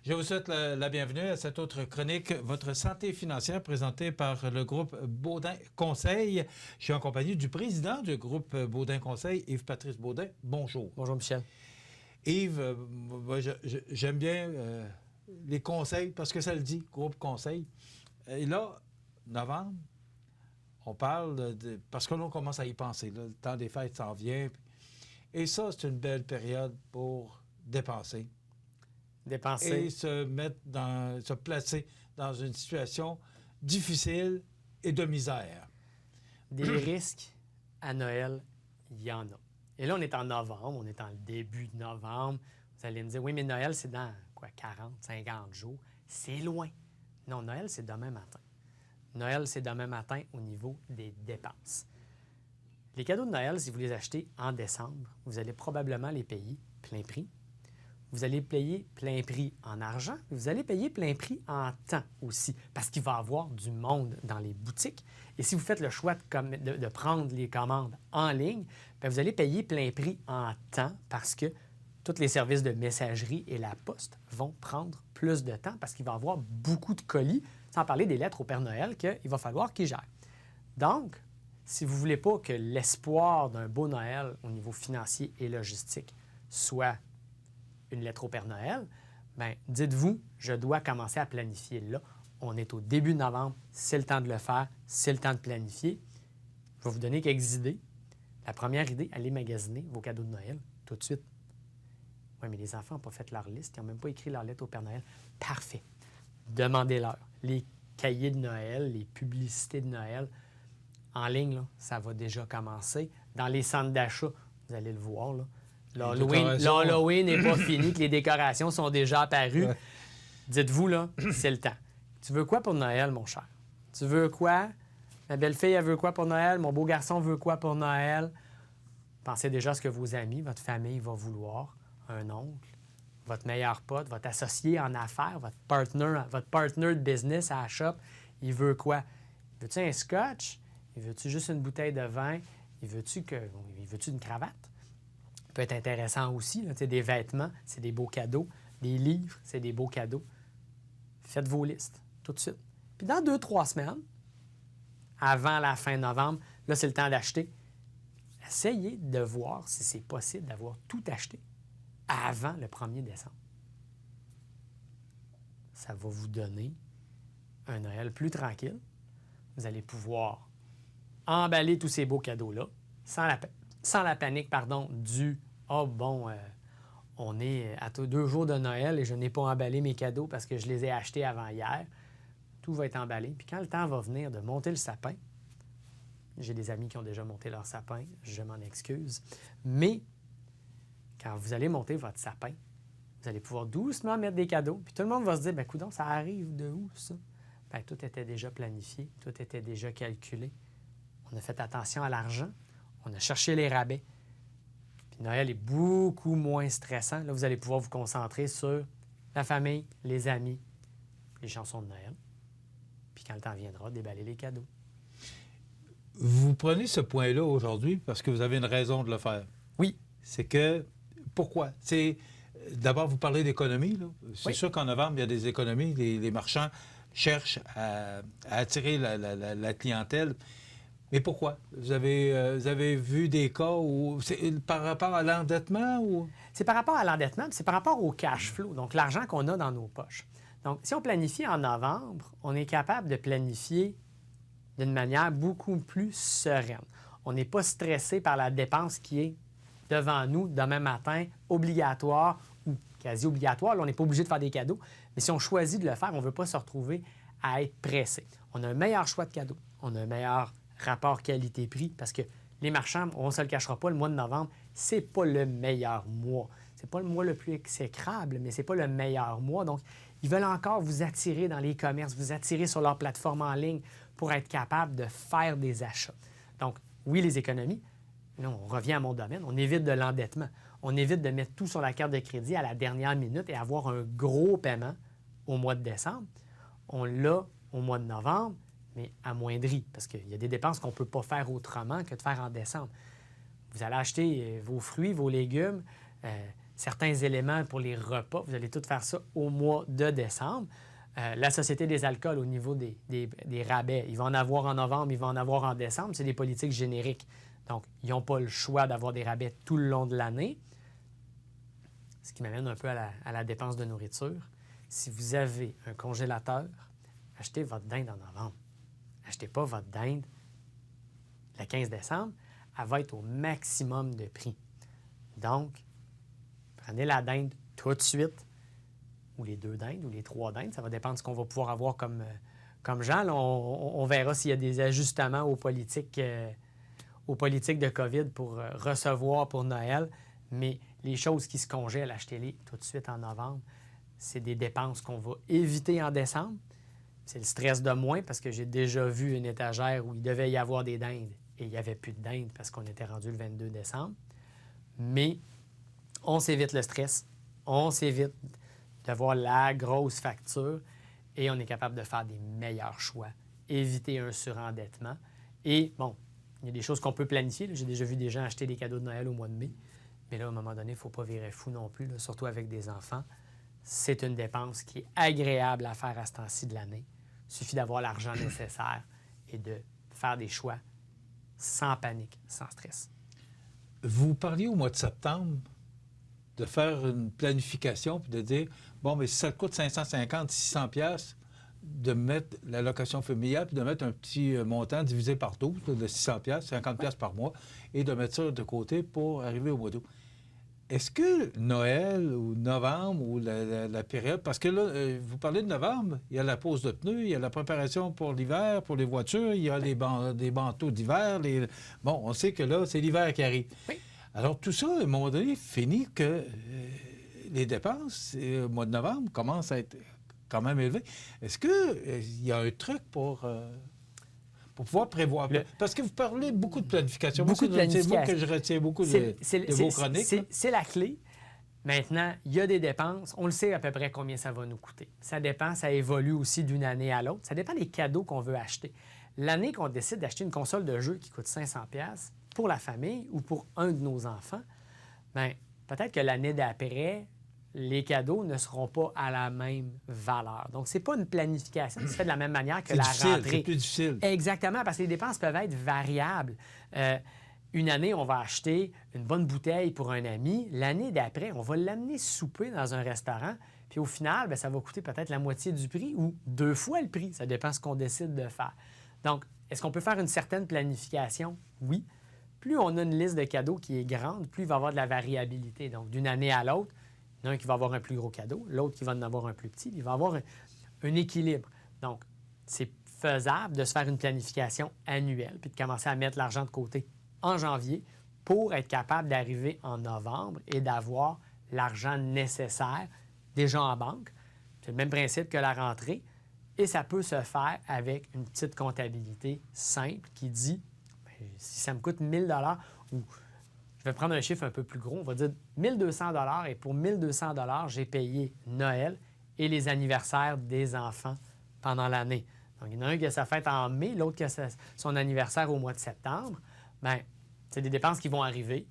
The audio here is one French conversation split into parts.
Je vous souhaite la bienvenue à cette autre chronique, votre santé financière, présentée par le groupe Baudin Conseil. Je suis en compagnie du président du groupe Baudin Conseil, Yves-Patrice Baudin. Bonjour. Bonjour, Michel. Yves, moi, j'aime bien les conseils parce que ça le dit, groupe Conseil. Et là, novembre, on parle parce que l'on commence à y penser. Là, le temps des fêtes s'en vient. Et ça, c'est une belle période pour dépenser. Et se placer dans une situation difficile et de misère. Des risques à Noël, il y en a. Et là, on est en novembre, on est en début de novembre. Vous allez me dire, oui, mais Noël, c'est dans quoi, 40, 50 jours. C'est loin. Non, Noël, c'est demain matin. Noël, c'est demain matin au niveau des dépenses. Les cadeaux de Noël, si vous les achetez en décembre, vous allez probablement les payer plein prix. Vous allez payer plein prix en argent, vous allez payer plein prix en temps aussi, parce qu'il va y avoir du monde dans les boutiques. Et si vous faites le choix de prendre les commandes en ligne, bien, vous allez payer plein prix en temps parce que tous les services de messagerie et la poste vont prendre plus de temps parce qu'il va y avoir beaucoup de colis, sans parler des lettres au Père Noël qu'il va falloir qu'il gère. Donc, si vous ne voulez pas que l'espoir d'un beau Noël au niveau financier et logistique soit une lettre au Père Noël, bien, dites-vous, je dois commencer à planifier là. On est au début de novembre, c'est le temps de le faire, c'est le temps de planifier. Je vais vous donner quelques idées. La première idée, allez magasiner vos cadeaux de Noël tout de suite. Oui, mais les enfants n'ont pas fait leur liste, ils n'ont même pas écrit leur lettre au Père Noël. Parfait. Demandez-leur. Les cahiers de Noël, les publicités de Noël, en ligne, là, ça va déjà commencer. Dans les centres d'achat, vous allez le voir, là. L'Halloween n'est pas fini, que les décorations sont déjà apparues. Ouais. Dites-vous, là, c'est le temps. Tu veux quoi pour Noël, mon cher? Tu veux quoi? Ma belle-fille, elle veut quoi pour Noël? Mon beau garçon veut quoi pour Noël? Pensez déjà à ce que vos amis, votre famille va vouloir. Un oncle, votre meilleur pote, votre associé en affaires, votre partner de business à la shop, il veut quoi? Veux-tu un scotch? Il veut-tu juste une bouteille de vin? Il veut-tu une cravate? Peut être intéressant aussi. Là, des vêtements, c'est des beaux cadeaux. Des livres, c'est des beaux cadeaux. Faites vos listes tout de suite. Puis dans 2-3 semaines, avant la fin novembre, là, c'est le temps d'acheter. Essayez de voir si c'est possible d'avoir tout acheté avant le 1er décembre. Ça va vous donner un Noël plus tranquille. Vous allez pouvoir emballer tous ces beaux cadeaux-là sans la panique, du « Ah bon, on est à 2 jours de Noël et je n'ai pas emballé mes cadeaux parce que je les ai achetés avant hier. » Tout va être emballé. Puis quand le temps va venir de monter le sapin, j'ai des amis qui ont déjà monté leur sapin, je m'en excuse, mais quand vous allez monter votre sapin, vous allez pouvoir doucement mettre des cadeaux. Puis tout le monde va se dire « Bien, coudonc, ça arrive de où, ça? » Bien, tout était déjà planifié, tout était déjà calculé. On a fait attention à l'argent, on a cherché les rabais. Puis Noël est beaucoup moins stressant. Là, vous allez pouvoir vous concentrer sur la famille, les amis, les chansons de Noël. Puis quand le temps viendra, déballer les cadeaux. Vous prenez ce point-là aujourd'hui parce que vous avez une raison de le faire. Oui. C'est que... Pourquoi? D'abord, vous parlez d'économie. C'est sûr qu'en novembre, il y a des économies. Les marchands cherchent à attirer la clientèle. Mais pourquoi? Vous avez vu des cas où... C'est par rapport à l'endettement ou... C'est par rapport à l'endettement, c'est par rapport au cash flow, donc l'argent qu'on a dans nos poches. Donc, si on planifie en novembre, on est capable de planifier d'une manière beaucoup plus sereine. On n'est pas stressé par la dépense qui est devant nous demain matin, obligatoire ou quasi obligatoire. Là, on n'est pas obligé de faire des cadeaux, mais si on choisit de le faire, on ne veut pas se retrouver à être pressé. On a un meilleur choix de cadeaux, on a un meilleur rapport qualité-prix, parce que les marchands, on ne se le cachera pas, le mois de novembre, c'est pas le meilleur mois. C'est pas le mois le plus exécrable, mais c'est pas le meilleur mois. Donc, ils veulent encore vous attirer dans les commerces, vous attirer sur leur plateforme en ligne pour être capable de faire des achats. Donc, oui, les économies, mais on revient à mon domaine, on évite de l'endettement. On évite de mettre tout sur la carte de crédit à la dernière minute et avoir un gros paiement au mois de décembre. On l'a au mois de novembre, mais amoindri, parce qu'il y a des dépenses qu'on ne peut pas faire autrement que de faire en décembre. Vous allez acheter vos fruits, vos légumes, certains éléments pour les repas. Vous allez tout faire ça au mois de décembre. La Société des alcools, au niveau des rabais, il va en avoir en novembre, il va en avoir en décembre. C'est des politiques génériques. Donc, ils n'ont pas le choix d'avoir des rabais tout le long de l'année. Ce qui m'amène un peu à la dépense de nourriture. Si vous avez un congélateur, achetez votre dinde en novembre. Achetez pas votre dinde le 15 décembre. Elle va être au maximum de prix. Donc, prenez la dinde tout de suite, ou les 2 dindes, ou les 3 dindes. Ça va dépendre de ce qu'on va pouvoir avoir comme gens. Là, on verra s'il y a des ajustements aux politiques de COVID pour recevoir pour Noël. Mais les choses qui se congèlent, achetez-les tout de suite en novembre. C'est des dépenses qu'on va éviter en décembre. C'est le stress de moins parce que j'ai déjà vu une étagère où il devait y avoir des dindes et il n'y avait plus de dindes parce qu'on était rendu le 22 décembre. Mais on s'évite le stress, on s'évite d'avoir la grosse facture et on est capable de faire des meilleurs choix, éviter un surendettement. Et bon, il y a des choses qu'on peut planifier. J'ai déjà vu des gens acheter des cadeaux de Noël au mois de mai. Mais là, à un moment donné, il ne faut pas virer fou non plus, là, surtout avec des enfants. C'est une dépense qui est agréable à faire à ce temps-ci de l'année. Il suffit d'avoir l'argent nécessaire et de faire des choix sans panique, sans stress. Vous parliez au mois de septembre de faire une planification puis de dire, bon, mais si ça coûte 550, 600 pièces de mettre la location familiale puis de mettre un petit montant divisé par 12 là, de 600 pièces, 50 pièces par mois et de mettre ça de côté pour arriver au mois d'août. Est-ce que Noël ou novembre ou la période, parce que là, vous parlez de novembre, il y a la pose de pneus, il y a la préparation pour l'hiver, pour les voitures, il y a des manteaux d'hiver. Bon, on sait que là, c'est l'hiver qui arrive. Oui. Alors tout ça, à un moment donné, finit que les dépenses au mois de novembre commencent à être quand même élevées. Est-ce qu'il y a un truc pour pouvoir prévoir? Parce que vous parlez beaucoup de planification. Beaucoup de planification. C'est moi que je retiens beaucoup de vos chroniques. C'est la clé. Maintenant, il y a des dépenses. On le sait à peu près combien ça va nous coûter. Ça dépend, ça évolue aussi d'une année à l'autre. Ça dépend des cadeaux qu'on veut acheter. L'année qu'on décide d'acheter une console de jeu qui coûte 500$ pour la famille ou pour un de nos enfants, bien, peut-être que l'année d'après, les cadeaux ne seront pas à la même valeur. Donc, ce n'est pas une planification qui se fait de la même manière que la rentrée. C'est plus difficile. Exactement, parce que les dépenses peuvent être variables. Une année, on va acheter une bonne bouteille pour un ami. L'année d'après, on va l'amener souper dans un restaurant. Puis au final, bien, ça va coûter peut-être la moitié du prix ou 2 fois le prix. Ça dépend de ce qu'on décide de faire. Donc, est-ce qu'on peut faire une certaine planification? Oui. Plus on a une liste de cadeaux qui est grande, plus il va y avoir de la variabilité. Donc, d'une année à l'autre, il y en a un qui va avoir un plus gros cadeau, l'autre qui va en avoir un plus petit. Il va y avoir un équilibre. Donc, c'est faisable de se faire une planification annuelle puis de commencer à mettre l'argent de côté en janvier pour être capable d'arriver en novembre et d'avoir l'argent nécessaire déjà en banque. C'est le même principe que la rentrée. Et ça peut se faire avec une petite comptabilité simple qui dit, bien, si ça me coûte 1 000 ou je vais prendre un chiffre un peu plus gros, on va dire 1 200 et pour 1 200 j'ai payé Noël et les anniversaires des enfants pendant l'année. Donc, il y en a un qui a sa fête en mai, l'autre qui a son anniversaire au mois de septembre. Bien, c'est des dépenses qui vont arriver.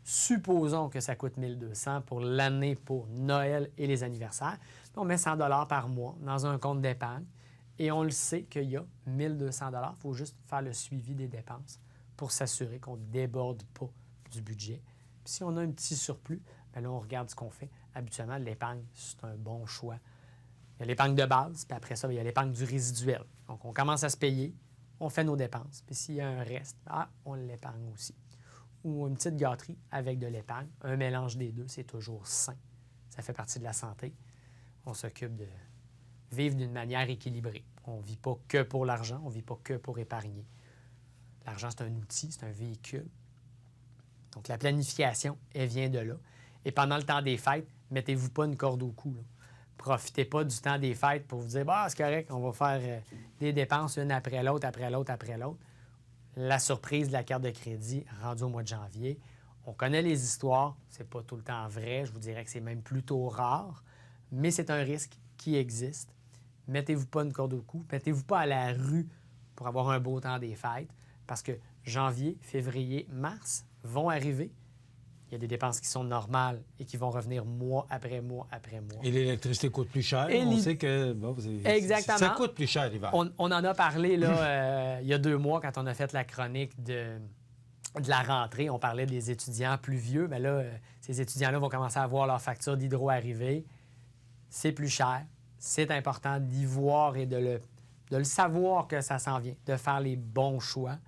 Supposons que ça coûte 1 200 pour l'année pour Noël et les anniversaires. Puis on met 100 par mois dans un compte d'épargne et on le sait qu'il y a 1 200 Il faut juste faire le suivi des dépenses pour s'assurer qu'on ne déborde pas du budget. Puis si on a un petit surplus, bien là, on regarde ce qu'on fait. Habituellement, l'épargne, c'est un bon choix. Il y a l'épargne de base, puis après ça, il y a l'épargne du résiduel. Donc, on commence à se payer, on fait nos dépenses. Puis s'il y a un reste, on l'épargne aussi. Ou une petite gâterie avec de l'épargne. Un mélange des deux, c'est toujours sain. Ça fait partie de la santé. On s'occupe de vivre d'une manière équilibrée. On ne vit pas que pour l'argent, on ne vit pas que pour épargner. L'argent, c'est un outil, c'est un véhicule. Donc, la planification, elle vient de là. Et pendant le temps des fêtes, mettez-vous pas une corde au cou. Là. Profitez pas du temps des fêtes pour vous dire « c'est correct, on va faire des dépenses une après l'autre, après l'autre, après l'autre. » La surprise de la carte de crédit rendue au mois de janvier. On connaît les histoires, c'est pas tout le temps vrai, je vous dirais que c'est même plutôt rare, mais c'est un risque qui existe. Mettez-vous pas une corde au cou, mettez-vous pas à la rue pour avoir un beau temps des fêtes, parce que janvier, février, mars vont arriver. Il y a des dépenses qui sont normales et qui vont revenir mois après mois après mois. Et l'électricité coûte plus cher. Et on sait que Exactement. ça coûte plus cher l'hiver. On en a parlé là, il y a 2 mois quand on a fait la chronique de la rentrée. On parlait des étudiants plus vieux. Mais là, ces étudiants-là vont commencer à voir leur facture d'hydro arriver. C'est plus cher. C'est important d'y voir et de le savoir que ça s'en vient, de faire les bons choix.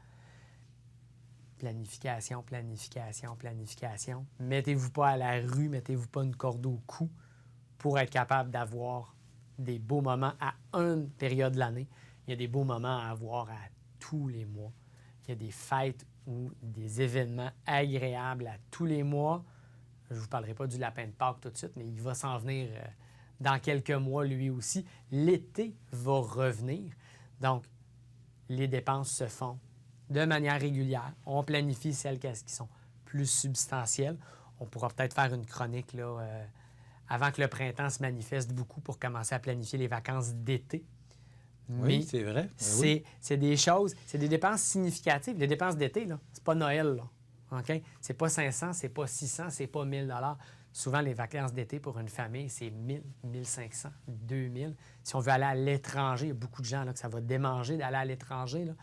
Planification, planification, planification. Mettez-vous pas à la rue, mettez-vous pas une corde au cou pour être capable d'avoir des beaux moments à une période de l'année. Il y a des beaux moments à avoir à tous les mois. Il y a des fêtes ou des événements agréables à tous les mois. Je ne vous parlerai pas du lapin de Pâques tout de suite, mais il va s'en venir dans quelques mois lui aussi. L'été va revenir. Donc, les dépenses se font de manière régulière. On planifie celles qui sont plus substantielles. On pourra peut-être faire une chronique là, avant que le printemps se manifeste beaucoup pour commencer à planifier les vacances d'été. Oui, Mais c'est vrai. c'est des choses, c'est des dépenses significatives. Les dépenses d'été, là, c'est pas Noël. Là. OK? C'est pas 500, c'est pas 600, c'est pas 1000 $. Souvent, les vacances d'été pour une famille, c'est 1000, 1500, 2000. Si on veut aller à l'étranger, il y a beaucoup de gens là, que ça va démanger d'aller à l'étranger. Là.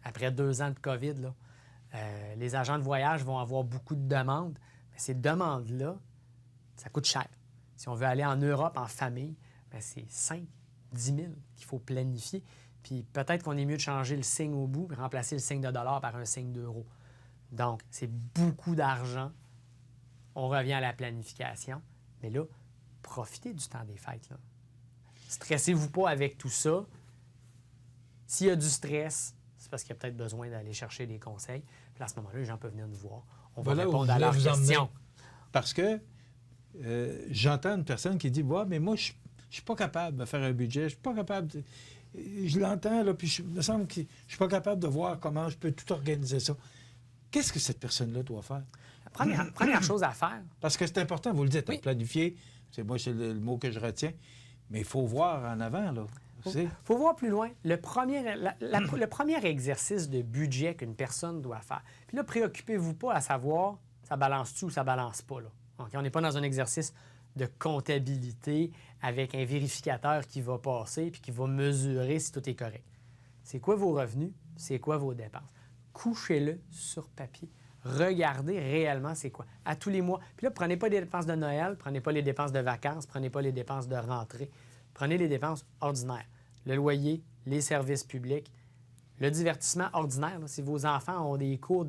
Après 2 ans de COVID, là, les agents de voyage vont avoir beaucoup de demandes. Mais ces demandes-là, ça coûte cher. Si on veut aller en Europe en famille, bien, c'est 5 10 000 qu'il faut planifier. Puis peut-être qu'on est mieux de changer le signe au bout et remplacer le signe de dollar par un signe d'euro. Donc, c'est beaucoup d'argent. On revient à la planification. Mais là, profitez du temps des fêtes. Là. Stressez-vous pas avec tout ça. S'il y a du stress, c'est parce qu'il y a peut-être besoin d'aller chercher des conseils. Puis à ce moment-là, les gens peuvent venir nous voir. On va répondre à leurs questions. Parce que j'entends une personne qui dit « Ouais, mais moi, je ne suis pas capable de faire un budget. Je suis pas capable de... » Je l'entends, là, puis il me semble que je ne suis pas capable de voir comment je peux tout organiser ça. Qu'est-ce que cette personne-là doit faire? La première chose à faire... Parce que c'est important, vous le dites, oui. Planifier, c'est le mot que je retiens, mais il faut voir en avant, là. Il faut voir plus loin. Le premier exercice de budget qu'une personne doit faire. Puis là, préoccupez-vous pas à savoir ça balance-tu ou ça balance pas. Là. Okay? On n'est pas dans un exercice de comptabilité avec un vérificateur qui va passer puis qui va mesurer si tout est correct. C'est quoi vos revenus? C'est quoi vos dépenses? Couchez-le sur papier. Regardez réellement c'est quoi. À tous les mois. Puis là, prenez pas les dépenses de Noël, prenez pas les dépenses de vacances, prenez pas les dépenses de rentrée. Prenez les dépenses ordinaires. Le loyer, les services publics, le divertissement ordinaire. Là, si vos enfants ont des cours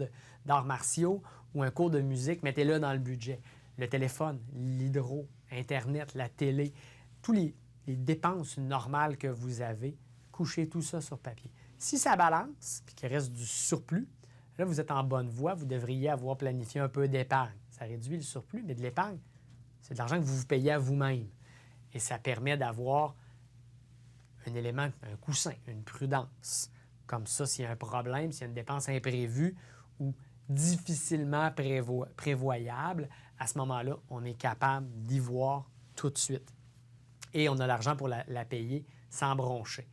d'arts martiaux ou un cours de musique, mettez-le dans le budget. Le téléphone, l'hydro, Internet, la télé, tous les dépenses normales que vous avez, couchez tout ça sur papier. Si ça balance puis qu'il reste du surplus, là, vous êtes en bonne voie. Vous devriez avoir planifié un peu d'épargne. Ça réduit le surplus, mais de l'épargne, c'est de l'argent que vous vous payez à vous-même. Et ça permet d'avoir un élément, un coussin, une prudence. Comme ça, s'il y a un problème, s'il y a une dépense imprévue ou difficilement prévoyable, à ce moment-là, on est capable d'y voir tout de suite. Et on a l'argent pour la payer sans broncher.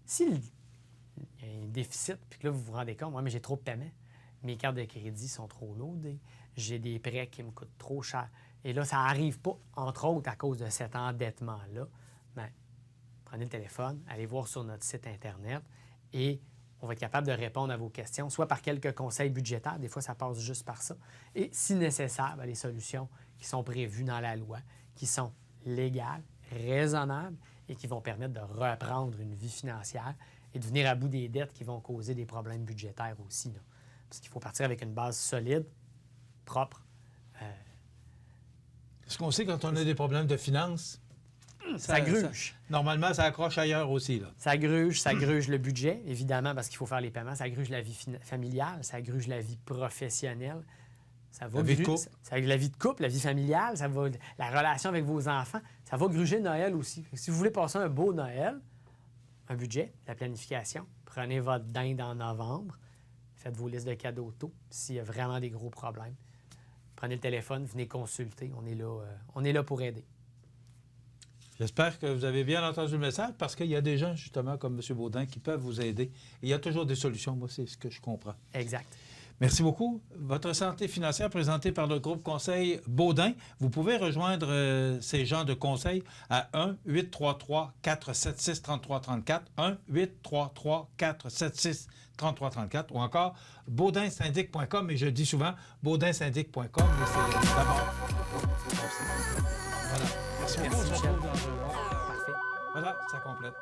S'il y a un déficit, puis que là, vous vous rendez compte, moi, mais j'ai trop de paiements, mes cartes de crédit sont trop lourdes, j'ai des prêts qui me coûtent trop cher. Et là, ça n'arrive pas, entre autres, à cause de cet endettement-là. Bien, prenez le téléphone, allez voir sur notre site Internet et on va être capable de répondre à vos questions, soit par quelques conseils budgétaires, des fois, ça passe juste par ça, et si nécessaire, bien, les solutions qui sont prévues dans la loi, qui sont légales, raisonnables et qui vont permettre de reprendre une vie financière et de venir à bout des dettes qui vont causer des problèmes budgétaires aussi. Là. Parce qu'il faut partir avec une base solide, propre. Est-ce qu'on sait quand on a des problèmes de finances? Ça gruge. Normalement, ça accroche ailleurs aussi. Là. Ça gruge le budget, évidemment, parce qu'il faut faire les paiements. Ça gruge la vie familiale, ça gruge la vie professionnelle. Ça va la vie de couple. La vie de couple, la vie familiale, ça va, la relation avec vos enfants. Ça va gruger Noël aussi. Si vous voulez passer un beau Noël, un budget, la planification, prenez votre dinde en novembre, faites vos listes de cadeaux tôt s'il y a vraiment des gros problèmes. Prenez le téléphone, venez consulter. On est là pour aider. J'espère que vous avez bien entendu le message parce qu'il y a des gens, justement, comme M. Baudin, qui peuvent vous aider. Et il y a toujours des solutions. Moi, c'est ce que je comprends. Exact. Merci beaucoup. Votre santé financière présentée par le groupe conseil Baudin. Vous pouvez rejoindre ces gens de conseil à 1-833-476-3334, 1-833-476-3334 ou encore baudinsyndic.com. Et je dis souvent baudinsyndic.com, mais c'est d'abord... Voilà. Merci beaucoup. Merci, Michel. Parfait. Voilà, ça complète.